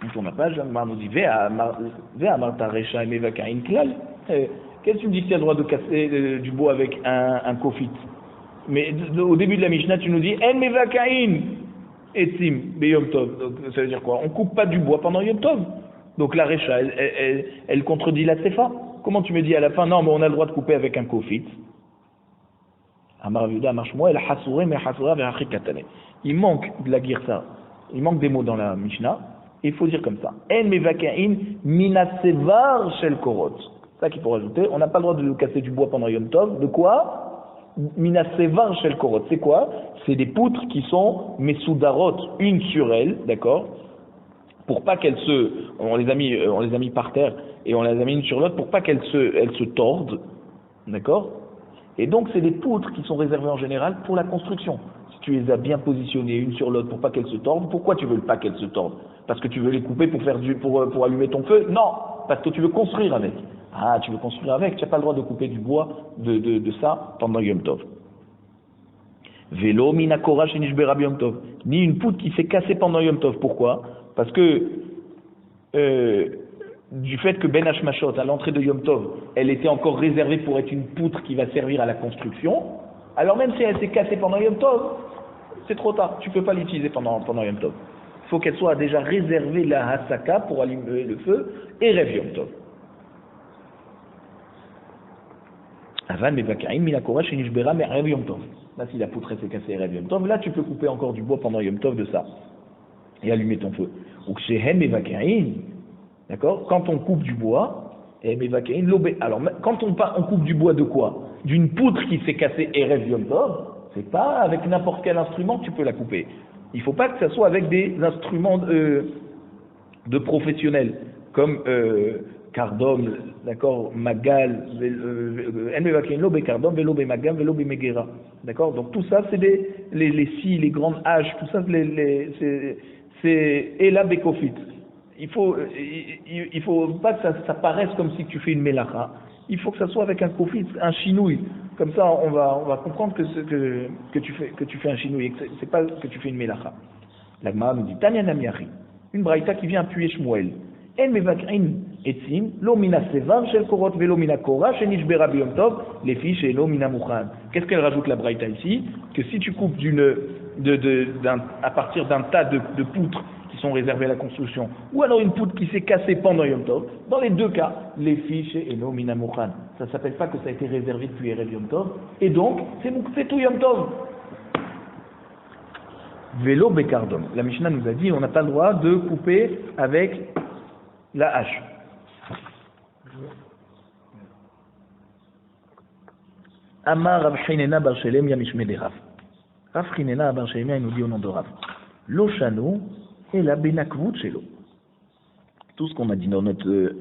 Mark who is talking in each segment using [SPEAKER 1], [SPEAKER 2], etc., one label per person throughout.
[SPEAKER 1] On tourne la page, l'Agmara nous dit Vea Marta Recha et Mevakain Klal. Qu'est-ce que tu me dis que tu as le droit de casser du bois avec un kofit? Mais au début de la Mishnah, tu nous dis En Mevakain Etzim Beyom Tov. Donc ça veut dire quoi? On coupe pas du bois pendant Yom Tov. Donc la Recha, elle contredit la Tsefa. Comment tu me dis à la fin, non, mais on a le droit de couper avec un kofit? Il manque de la girsa, il manque des mots dans la Mishnah, il faut dire comme ça. En mevakain minasevar shel korot. Ça qu'il faut rajouter, on n'a pas le droit de casser du bois pendant Yom Tov. De quoi? Minasevar shel korot. C'est quoi? C'est des poutres qui sont mesoudarot, une sur elle, d'accord? Pour pas qu'elles on les a mis par terre et on les a mis une sur l'autre pour pas qu'elles se tordent, d'accord? Et donc c'est des poutres qui sont réservées en général pour la construction. Si tu les as bien positionnées une sur l'autre pour pas qu'elles se tordent, pourquoi tu veux pas qu'elles se tordent? Parce que tu veux les couper pour allumer ton feu? Non, parce que tu veux construire avec. Ah, tu veux construire avec, tu n'as pas le droit de couper du bois de ça pendant Yom Tov. Vélo mina korash et nishbera Yom Tov. Ni une poutre qui s'est cassée pendant Yom Tov. Pourquoi? Parce que du fait que Ben Hashmashot, à l'entrée de Yom Tov, elle était encore réservée pour être une poutre qui va servir à la construction, alors même si elle s'est cassée pendant Yom Tov, c'est trop tard, tu ne peux pas l'utiliser pendant Yom Tov. Il faut qu'elle soit déjà réservée la Hasaka pour allumer le feu et Rev Yom Tov. Avan mevakaim minakora shenishbera me'rev Yom Tov. Là, si la poutre s'est cassée Rev Yom Tov, là tu peux couper encore du bois pendant Yom Tov de ça et allumer ton feu. Ou kshehem mevakaim. D'accord? Quand on coupe du bois, alors quand on coupe du bois de quoi? D'une poutre qui s'est cassée Erev Yom Tov, c'est pas avec n'importe quel instrument que tu peux la couper. Il faut pas que ça soit avec des instruments de professionnels, comme Kardom, d'accord, Magal, Kardom, Velo Magam, Velo Megera. D'accord? Donc tout ça, c'est les scies, les grandes haches, tout ça, c'est Ela Bekofit. Il faut pas que ça paraisse comme si tu fais une mélacha. Il faut que ça soit avec un kofit, un chinouille. Comme ça, on va comprendre que tu fais un chinouille, que c'est pas que tu fais une mélacha. La Gemara nous dit Tanya Namiari, une braïta qui vient appuyer Shmuel. En mevakrin etzim, lo mina sevar shel korot velo mina kora shenishbera biyom tov, les fiches et lo mina mouchan. Qu'est-ce qu'elle rajoute la braïta ici? Que si tu coupes à partir d'un tas de poutres qui sont réservés à la construction, ou alors une poutre qui s'est cassée pendant Yom Tov, dans les deux cas, les fiches et no minamouchan. Ça ne s'appelle pas que ça a été réservé depuis Erev Yom Tov, et donc, c'est tout Yom Tov. Vélo Bekardom. La Mishnah nous a dit, on n'a pas le droit de couper avec la hache. Amar Rav Chinena bar Shelem Yamishmede Rav. Rav Chinena bar Shelem, il nous dit au nom de Rav. Loshano et la benakvut shelo. Tout ce qu'on a dit dans notre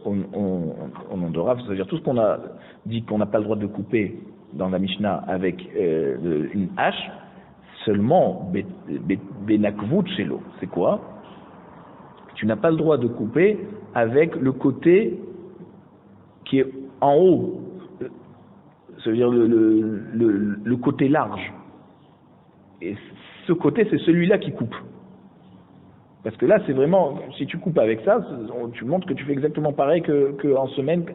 [SPEAKER 1] au nom de Rav, c'est-à-dire tout ce qu'on a dit qu'on n'a pas le droit de couper dans la Mishnah avec une hache, seulement benakvut shelo. C'est quoi? Tu n'as pas le droit de couper avec le côté qui est en haut, c'est-à-dire le côté large. Et ce côté, c'est celui-là qui coupe. Parce que là, c'est vraiment, si tu coupes avec ça, tu montres que tu fais exactement pareil qu'en semaine,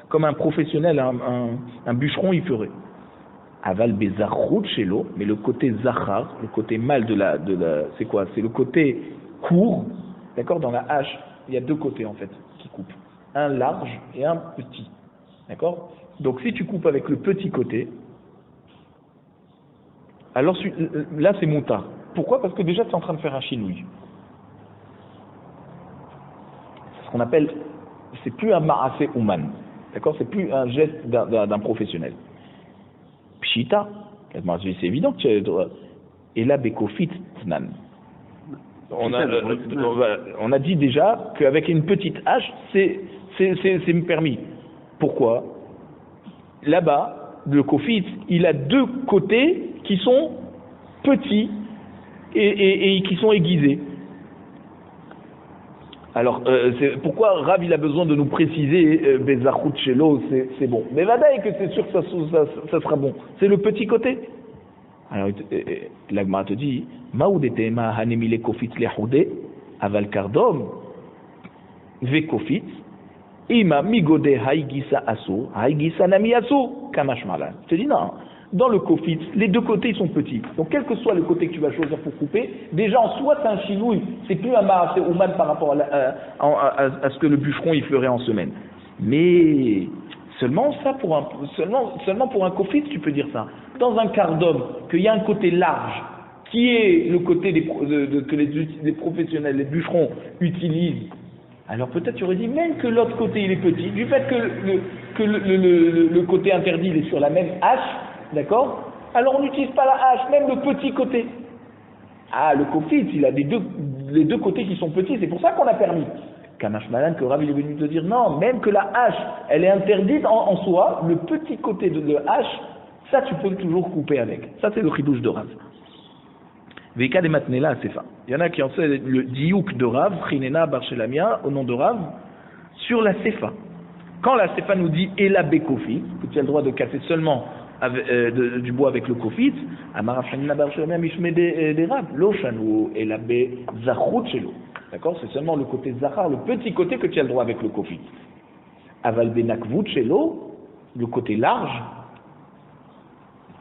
[SPEAKER 1] comme un professionnel, un bûcheron, il ferait. Aval bezarrout chez l'eau, mais le côté zachar, le côté mâle c'est quoi? C'est le côté court, d'accord? Dans la hache, il y a deux côtés en fait qui coupent. Un large et un petit. D'accord? Donc si tu coupes avec le petit côté, alors là c'est moutard. Pourquoi? Parce que déjà tu es en train de faire un chinouille. C'est ce qu'on appelle, c'est plus un ma'aseh ouman. D'accord? C'est plus un geste d'un professionnel. Pshita, c'est évident que tu as le droit. Et là, bekofit tnan. On a dit déjà qu'avec une petite hache, c'est permis. Pourquoi? Là-bas, le kofit, il a deux côtés qui sont petits et qui sont aiguisés. Alors, pourquoi Rav il a besoin de nous préciser Bezachut Shelo, c'est bon. Mais vadaï que c'est sûr que ça sera bon. C'est le petit côté. Alors, l'Agmara te dit, Maoudete ma hanemile kofit lehoudé, Aval kardom, vekofit, ima migode haïgisa aso, haïgisa nami aso, kamashmala. Je te dis non. Dans le kofit, les deux côtés ils sont petits. Donc quel que soit le côté que tu vas choisir pour couper, déjà en soi c'est un chinouille, c'est plus un marasé ouman par rapport à ce que le bûcheron il ferait en semaine. Mais seulement pour un kofit tu peux dire ça. Dans un kardom, qu'il y a un côté large, qui est le côté que les professionnels, les bûcherons utilisent, alors peut-être tu aurais dit même que l'autre côté il est petit, du fait que le côté interdit il est sur la même hache, d'accord? Alors on n'utilise pas la hache, même le petit côté. Ah, le kofit, il a les deux côtés qui sont petits, c'est pour ça qu'on a permis. Kamash Malan, que Rav il est venu te dire non, même que la hache, elle est interdite en soi, le petit côté de hache, ça tu peux toujours couper avec. Ça c'est le chidouche de Rav. Veka de matnela sefa. Il y en a qui enseignent le diouk de Rav, Chinena Barchelamia, au nom de Rav, sur la sefa. Quand la sefa nous dit Ela Bekofi, que tu as le droit de casser seulement du bois avec le kofit, Amarav Chinena Barchelamia Mishme de Rav, Loshanu Ela Be Zachut Shelo. D'accord? C'est seulement le côté Zachar, le petit côté que tu as le droit avec le kofit. Aval Benakvut Shelo, le côté large,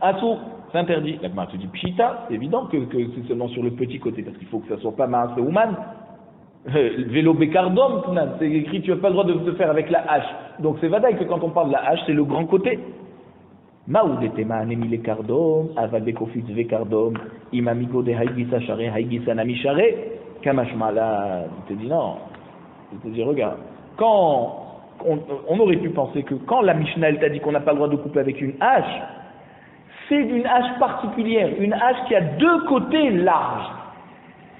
[SPEAKER 1] Atou. C'est interdit. La Gemara te dit pshita, c'est évident que c'est seulement sur le petit côté, parce qu'il faut que ça soit pas maasé ouman. Vélo bekardom, c'est écrit, tu n'as pas le droit de te faire avec la hache. Donc c'est vadaï que quand on parle de la hache, c'est le grand côté. Maoudetema anemi le kardom, aval bekofit vekardom, imamigo de haïgisa share, haïgisa nami share, kamashmala. Il te dit non. Il te dit regarde, quand on aurait pu penser que quand la Mishnah elle t'a dit qu'on n'a pas le droit de couper avec une hache, c'est d'une hache particulière, une hache qui a deux côtés larges.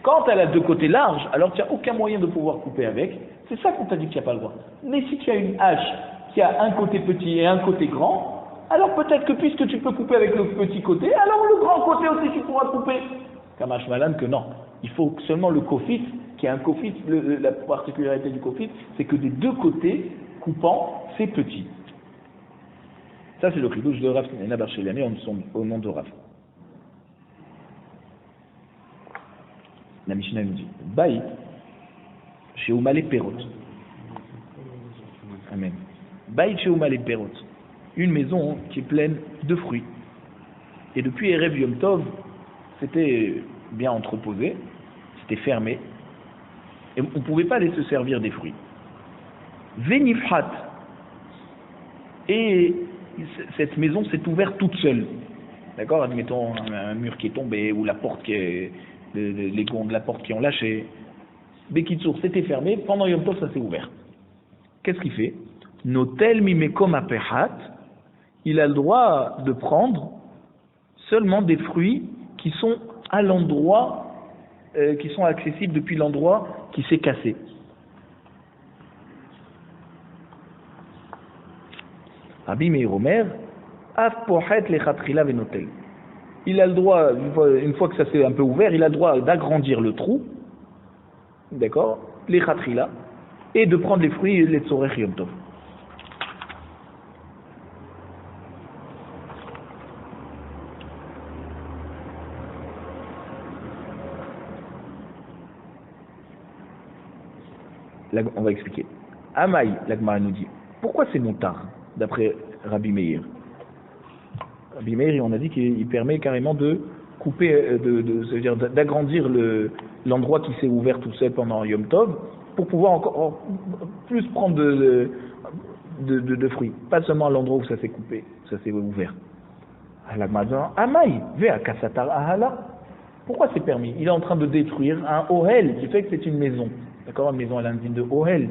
[SPEAKER 1] Quand elle a deux côtés larges, alors tu n'as aucun moyen de pouvoir couper avec. C'est ça qu'on t'a dit qu'il n'y a pas le droit. Mais si tu as une hache qui a un côté petit et un côté grand, alors peut-être que puisque tu peux couper avec le petit côté, alors le grand côté aussi tu pourras couper. Kamash Malan que non. Il faut que seulement le kofit, qui est un kofit, la particularité du kofit, c'est que des deux côtés coupants, c'est petit. Ça, c'est le chidouche de Rav Chinena Barchelamia au nom de Rav. La Mishnah nous dit Baït, chez Oumale Perot. Amen. Baït chez Oumale Perot. Une maison qui est pleine de fruits. Et depuis Erev Yom Tov, c'était bien entreposé, c'était fermé. Et on ne pouvait pas aller se servir des fruits. Venifhat. Et cette maison s'est ouverte toute seule. D'accord? Admettons un mur qui est tombé ou la porte les gonds de la porte qui ont lâché. Bekitsour, c'était fermé. Pendant Yom Tov, ça s'est ouvert. Qu'est-ce qu'il fait? Notel mimekom apehat. Il a le droit de prendre seulement des fruits qui sont à l'endroit, qui sont accessibles depuis l'endroit qui s'est cassé. Rabbi Meir Omer, af pochet lechatrila venotel. Il a le droit, une fois que ça s'est un peu ouvert, il a le droit d'agrandir le trou, d'accord, lechatrila, et de prendre les fruits et les tzorech yom tov. Là, on va expliquer. Amaï, la Gemara nous dit, pourquoi c'est montard, d'après Rabbi Meir? Rabbi Meir, on a dit qu'il permet carrément de couper, c'est-à-dire d'agrandir l'endroit qui s'est ouvert tout seul pendant Yom Tov, pour pouvoir encore plus prendre de fruits. Pas seulement à l'endroit où ça s'est coupé, ça s'est ouvert. La Gemara dit, Amaï, vea kasatar ahala. Pourquoi c'est permis? Il est en train de détruire un ohel, qui fait que c'est une maison. D'accord, une maison à l'indigne de Ohel.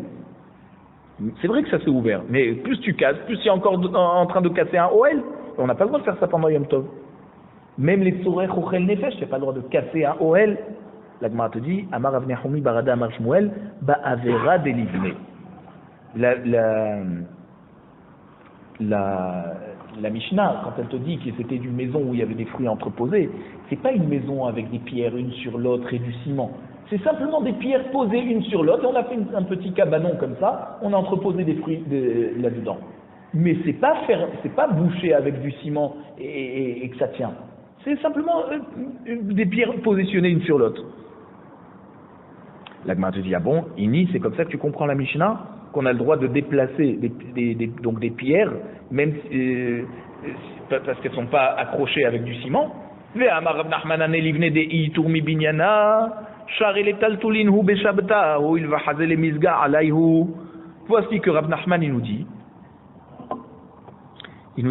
[SPEAKER 1] C'est vrai que ça s'est ouvert, mais plus tu casses, plus il est encore en train de casser un Ohel. On n'a pas le droit de faire ça pendant Yom Tov. Même les tzorech ochel nefesh, tu n'as pas le droit de casser un Ohel. La Gemara te dit, Amar avnei choumi barada amar shmuel, ba'avera delivne. La Mishnah, quand elle te dit que c'était une maison où il y avait des fruits entreposés, c'est pas une maison avec des pierres une sur l'autre et du ciment. C'est simplement des pierres posées une sur l'autre. On a fait un petit cabanon comme ça. On a entreposé des fruits là-dedans. Mais c'est pas bouché avec du ciment et que ça tient. C'est simplement des pierres positionnées une sur l'autre. La Gemara te dit, ah bon, Ini, c'est comme ça que tu comprends la Mishnah, qu'on a le droit de déplacer donc des pierres, même parce qu'elles ne sont pas accrochées avec du ciment. Voici que Rab Nachman il nous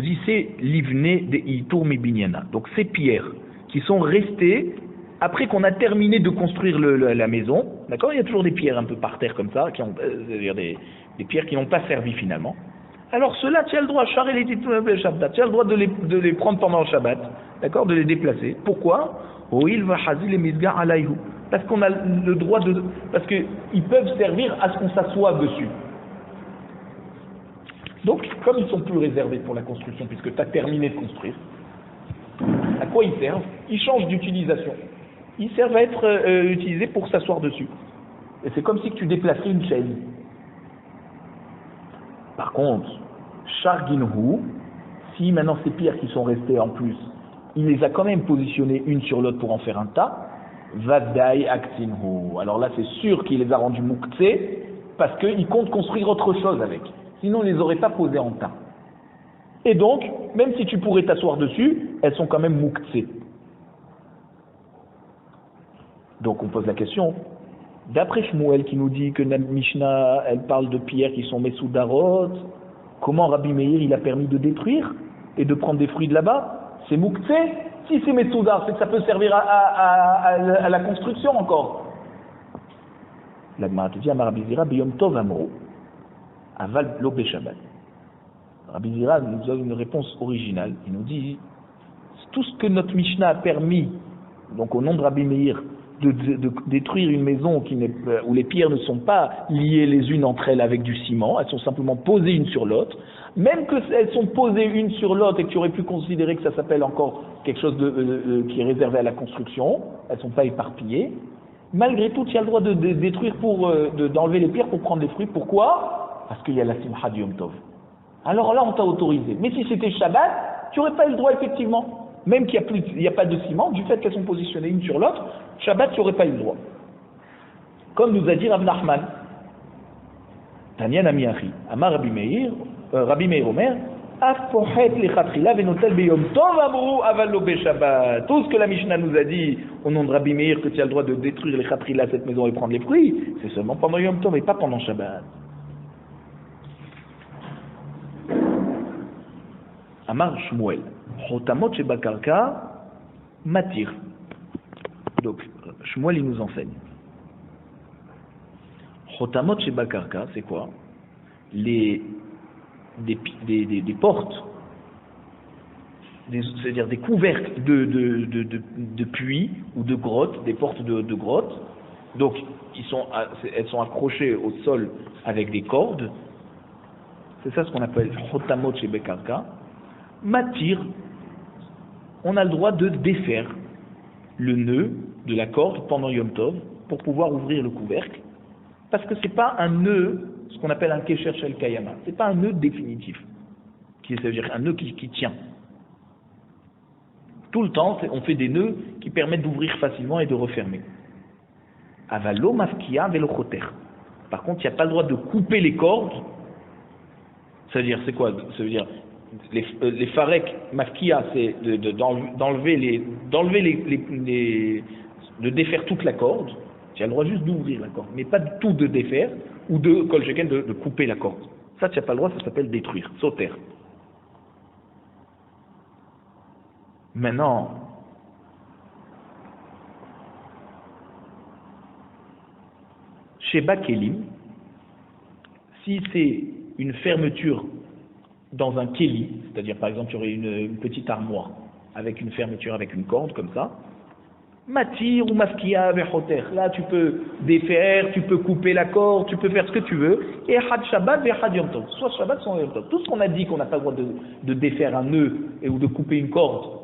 [SPEAKER 1] dit c'est livné de itur mi binyana. Donc ces pierres qui sont restées après qu'on a terminé de construire la maison, d'accord? Il y a toujours des pierres un peu par terre comme ça, c'est-à-dire des pierres qui n'ont pas servi finalement. Alors ceux-là, tu as le droit, tu as le droit de les prendre pendant le Shabbat, d'accord? De les déplacer. Pourquoi? Parce qu'on a le droit parce qu'ils peuvent servir à ce qu'on s'assoie dessus. Donc, comme ils sont plus réservés pour la construction, puisque tu as terminé de construire, à quoi ils servent? Ils changent d'utilisation. Ils servent à être utilisés pour s'asseoir dessus. Et c'est comme si tu déplaçais une chaise. Par contre, Sharginhu, si maintenant ces pierres qui sont restées en plus, il les a quand même positionnées une sur l'autre pour en faire un tas, Vadai Aktinhu. Alors là, c'est sûr qu'il les a rendus Mukhtse, parce qu'il compte construire autre chose avec. Sinon, on ne les aurait pas posées en tas. Et donc, même si tu pourrais t'asseoir dessus, elles sont quand même Mukhtse. Donc, on pose la question. D'après Shmuel qui nous dit que la Mishnah, elle parle de pierres qui sont Mesoudarot, comment Rabbi Meir, il a permis de détruire et de prendre des fruits de là-bas? C'est Mukhtse. Si c'est Mesoudar, c'est que ça peut servir à la construction encore. La Gemara te dit, Amar Rabbi Zira, Biyom Tov Amro, Aval Lo Beshabbat. Rabbi Zira nous donne une réponse originale. Il nous dit, tout ce que notre Mishnah a permis, donc au nom de Rabbi Meir, de détruire une maison où les pierres ne sont pas liées les unes entre elles avec du ciment, elles sont simplement posées une sur l'autre, même qu'elles sont posées une sur l'autre et que tu aurais pu considérer que ça s'appelle encore quelque chose qui est réservé à la construction, elles ne sont pas éparpillées, malgré tout tu as le droit de détruire d'enlever les pierres pour prendre les fruits. Pourquoi? Parce qu'il y a la Simcha du Yom Tov. Alors là on t'a autorisé, mais si c'était Shabbat, tu n'aurais pas eu le droit effectivement. Même qu'il n'y a pas de ciment, du fait qu'elles sont positionnées une sur l'autre, Shabbat, tu n'aurais pas eu le droit. Comme nous a dit Rav Nachman, Tanya Namiachi, Amar Rabbi Meir Omer, tout ce que la Mishnah nous a dit au nom de Rabbi Meir, que tu as le droit de détruire les Khatrila, cette maison, et prendre les fruits, c'est seulement pendant Yom Tov et pas pendant Shabbat. Amar Shmuel. Chotamot shebakarka matir. Donc, Shmuel il nous enseigne. Chotamot shebakarka, c'est quoi? Des portes, c'est-à-dire des couvercles de puits ou de grottes, des portes de grottes. Donc, elles sont accrochées au sol avec des cordes. C'est ça ce qu'on appelle Chotamot shebakarka. Matir, on a le droit de défaire le nœud de la corde pendant Yom Tov pour pouvoir ouvrir le couvercle, parce que c'est pas un nœud, ce qu'on appelle un Kesher Shel Kayama, c'est pas un nœud définitif, ça veut dire un nœud qui tient. Tout le temps, on fait des nœuds qui permettent d'ouvrir facilement et de refermer. Avalo mafkia velo choter. Par contre, il n'y a pas le droit de couper les cordes. Ça veut dire, c'est quoi? Ça veut dire les farek mafkia, c'est de défaire toute la corde. Tu as le droit juste d'ouvrir la corde, mais pas du tout de défaire ou de kol sheken de couper la corde. Ça, tu n'as pas le droit, ça s'appelle détruire, sauter. Maintenant, chez Bakelim, si c'est une fermeture dans un keli, c'est-à-dire par exemple tu aurais une petite armoire avec une fermeture avec une corde comme ça, matir ou mafkia vechoter, là tu peux défaire, tu peux couper la corde, tu peux faire ce que tu veux, et had Shabbat ve had Yom Tov, soit Shabbat soit Yom Tov. Tout ce qu'on a dit qu'on n'a pas le droit de défaire un nœud ou de couper une corde,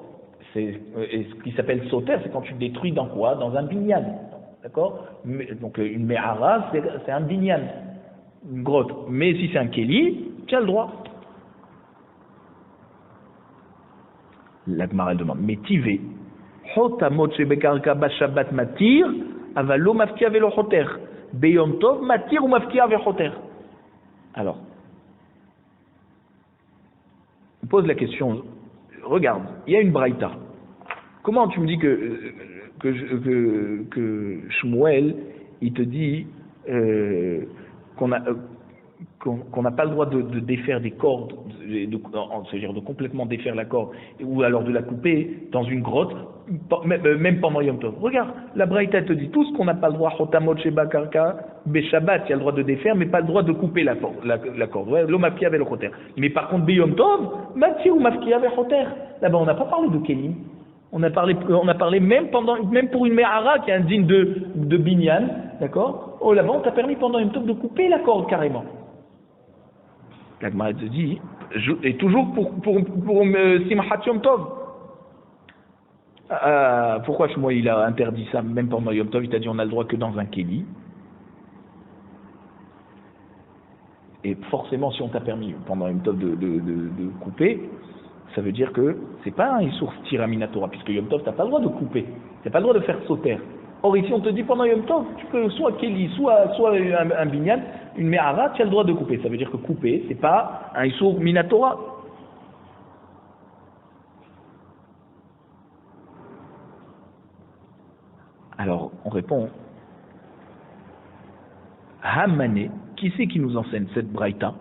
[SPEAKER 1] et ce qui s'appelle sauter, c'est quand tu détruis dans quoi? Dans un binyan, d'accord? Donc une mehara, c'est un binyan, une grotte, mais si c'est un keli, tu as le droit. La Gemara demande, mais tivé, hotamot shebekarka bashabat matir, avalo mafkia velo choter. Beyom Tov, Matir ou Mafkia Vechoter. Alors, on pose la question, regarde, il y a une braïta. Comment tu me dis que Shmuel, il te dit qu'on n'a pas le droit de défaire des cordes, c'est-à-dire de complètement défaire la corde, ou alors de la couper dans une grotte, même pendant Yom Tov. Regarde, la Braïta te dit tout ce qu'on n'a pas le droit, Chotamot Sheba Karka, Beshabbat, il y a le droit de défaire, mais pas le droit de couper la corde. Ouais, l'eau mafkia avec le choter. Mais par contre, Beyom Tov, Mati ou mafkia avec choter. Là-bas, on n'a pas parlé de Kelim. On a parlé même pour une Me'ara qui est indigne de Binyan, d'accord? Oh, là-bas, on t'a permis pendant Yom Tov de couper la corde carrément. La Gemara te dit, et toujours pour Simchat Yom Tov. Pourquoi moi il a interdit ça même pendant Yom Tov? Il t'a dit on a le droit que dans un Kéli. Et forcément, si on t'a permis pendant Yom Tov de couper, ça veut dire que c'est pas un Issour Tiraminatora, puisque Yom Tov, t'as pas le droit de couper, t'as pas le droit de faire sauter. Or ici, on te dit pendant Yom Tov, tu peux soit Kéli, soit un Binyan, une Me'ara, tu as le droit de couper. Ça veut dire que couper, c'est pas un Issour Minatora. Alors, on répond, Hamane, qui c'est qui nous enseigne cette braïta?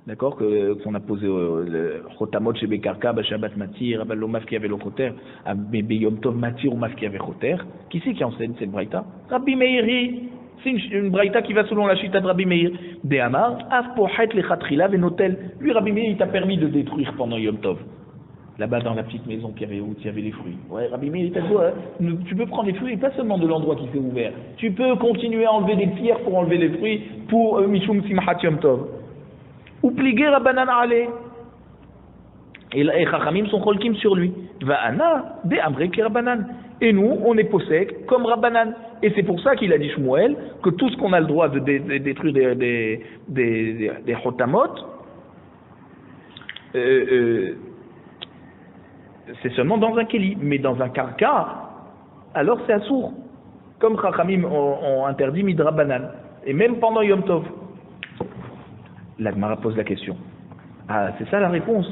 [SPEAKER 1] D'accord, qu'on a posé le Chotamot chez Bekarka, Shabbat Matir, lo Mafki avait le Choter, Beyom Tov Matir ou Mafki avait Choter. Qui c'est qui enseigne cette braïta? Rabbi Meiri. C'est une braïta qui va selon la chita de Rabbi Meir. De Amar, Af Pochet le Chatrila Venotel. Lui, Rabbi Meir, il t'a permis de détruire pendant Yom Tov. Là-bas dans la petite maison où il y avait les fruits. Ouais, Rabbi Meir, il t'a dit, tu peux prendre les fruits, et pas seulement de l'endroit qui s'est ouvert. Tu peux continuer à enlever des pierres pour enlever les fruits, pour Mishum Simchat Yom Tov. Ou pliguer Rabbanan Ale. Et Chachamim sont cholkim sur lui. Va'ana, de Amre ki Rabbanan. Et nous, on est possèque comme Rabbanan. Et c'est pour ça qu'il a dit Shmuel que tout ce qu'on a le droit de détruire des Chotamot, c'est seulement dans un Kéli. Mais dans un Karka, alors c'est assour. Comme Chachamim ont interdit Midrabanan. Et même pendant Yom Tov. La Gemara pose la question. Ah, c'est ça la réponse.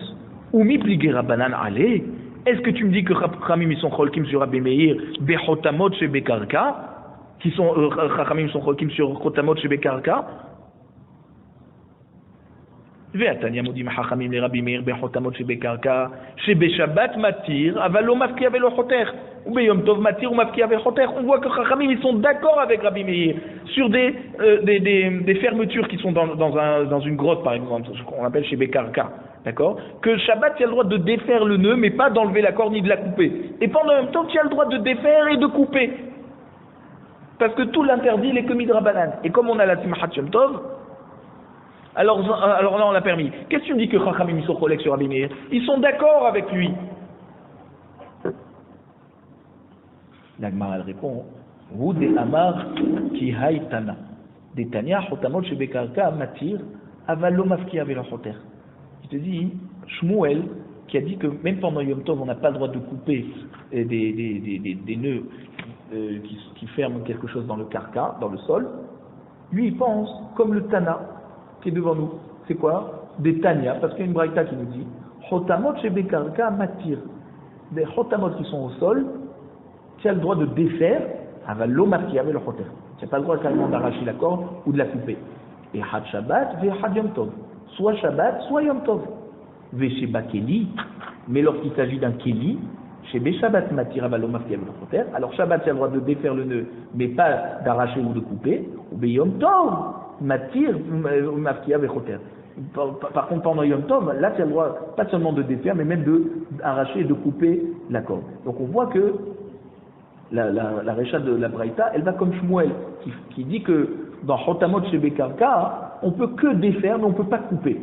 [SPEAKER 1] Ou mi pligé Rabbanan allez. Est-ce que tu me dis que Chachamim ils sont cholkim sur Rabbi Meir, bechotamot chez Bekarka, qui sont Chachamim sont cholkim sur chotamot chez Bekarka? Ve'atanya modim Chachamim le Rabbi Meir bechotamot chez Bekarka, chez Beshabbat matir, avalo mafki avelo choter, ou beyom tov matir ou mafki avelo choter. On voit que Chachamim ils sont d'accord avec Rabbi Meir sur des fermetures qui sont dans une grotte par exemple, ce qu'on appelle chez Bekarka. D'accord? Que Shabbat, tu as le droit de défaire le nœud, mais pas d'enlever la corde ni de la couper. Et pendant le même temps, tu as le droit de défaire et de couper. Parce que tout l'interdit, il est que midrabanan. Et comme on a la Simchat Yom Tov, alors là, on l'a permis. Qu'est-ce que tu me dis que Chachamim ils sont collègues sur Rabbi Meir? Ils sont d'accord avec lui. La Gemara, elle répond, Hu de Amar ki haytana. De Tanya, Chotamot shebekarka, matir, avalo mafki avelo choter. Je te dis, Shmuel, qui a dit que même pendant Yom Tov, on n'a pas le droit de couper des nœuds qui ferment quelque chose dans le karka, dans le sol, lui il pense comme le Tana qui est devant nous. C'est quoi? Des Tanya, parce qu'il y a une braïta qui nous dit Chotamot shebe karka matir. Des Chotamot qui sont au sol, tu as le droit de défaire, avalo mafki avec le choter. Tu n'as pas le droit carrément d'arracher la corde ou de la couper. Et Had Shabbat, ve Had Yom Tov. Soit Shabbat, soit Yom Tov. Vesheba Keli, mais lorsqu'il s'agit d'un Keli, chez Beshabbat Matir Avalo Mafki Avelo Choter, alors Shabbat, tu as le droit de défaire le nœud, mais pas d'arracher ou de couper, ou be Yom Tov, Matir Mafki Avelo Choter. Par contre, pendant Yom Tov, là, tu as le droit, pas seulement de défaire, mais même d'arracher et de couper la corde. Donc on voit que la Récha de la Braïta, elle va comme Shmuel, qui dit que dans Chotamot chez Bekarka, on peut que défaire, mais on ne peut pas couper.